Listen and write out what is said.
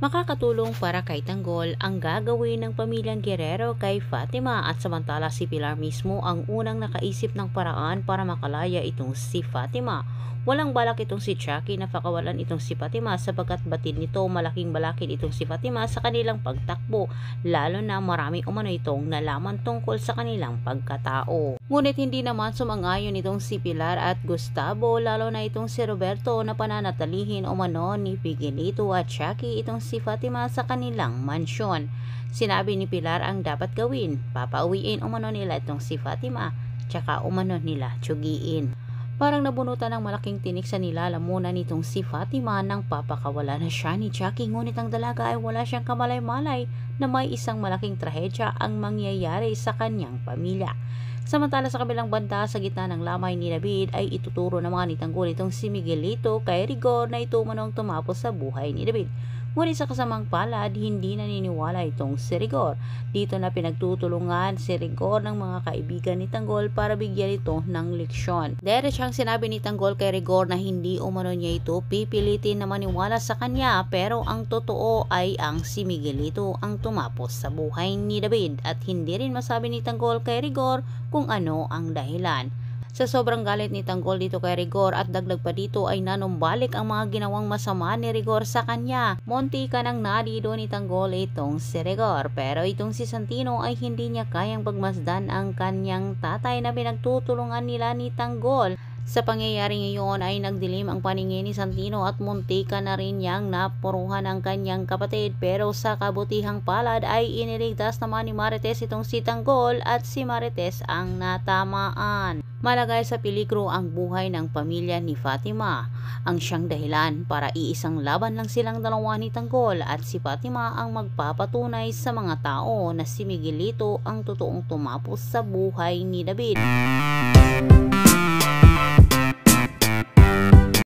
Makakatulong para kay Tanggol ang gagawin ng pamilyang Guerrero kay Fatima at samantala si Pilar mismo ang unang nakaisip ng paraan para makalaya itong si Fatima. Walang balak itong si Chucky na pakawalan itong si Fatima sapagkat batid nito malaking balakid itong si Fatima sa kanilang pagtakbo, lalo na marami umano itong nalaman tungkol sa kanilang pagkatao. Ngunit hindi naman sumang-ayon itong si Pilar at Gustavo, lalo na itong si Roberto na pananatilihin umano ni Miguelito at Chucky itong si Fatima sa kanilang mansyon. Sinabi ni Pilar ang dapat gawin, papauwiin umano nila itong si Fatima, tsaka umano nila tsugiin. Parang nabunutan ng malaking tinik sa nilalamunan nitong si Fatima nang papakawala na siya ni Chucky, ngunit ang dalaga ay wala siyang kamalay-malay na may isang malaking trahedya ang mangyayari sa kanyang pamilya. Samantala sa kabilang banda, sa gitna ng lamay ni David ay ituturo ng mga nitanggol itong si Miguelito kay Rigor na ito manong tumapos sa buhay ni David. Ngunit sa kasamang palad, hindi naniniwala itong si Rigor. Dito na pinagtutulungan si Rigor ng mga kaibigan ni Tanggol para bigyan ito ng leksyon. Diretsang sinabi ni Tanggol kay Rigor na hindi umano niya ito pipilitin na maniwala sa kanya, pero ang totoo ay ang si Miguelito ang tumapos sa buhay ni David at hindi rin masabi ni Tanggol kay Rigor kung ano ang dahilan. Sa sobrang galit ni Tanggol dito kay Rigor at dagdag pa dito ay nanumbalik ang mga ginawang masama ni Rigor sa kanya. Monti ka nang nadido ni Tanggol itong si Rigor, pero itong si Santino ay hindi niya kayang pagmasdan ang kanyang tatay na pinagtutulungan nila ni Tanggol. Sa pangyayari ngayon ay nagdilim ang paningin ni Santino at muntika na rin niyang napuruhan ang kanyang kapatid, pero sa kabutihang palad ay iniligtas naman ni Marites itong si Tanggol at si Marites ang natamaan. Malagay sa peligro ang buhay ng pamilya ni Fatima, ang siyang dahilan para iisang laban lang silang dalawa ni Tanggol at si Fatima ang magpapatunay sa mga tao na si Miguelito ang totoong tumapos sa buhay ni David.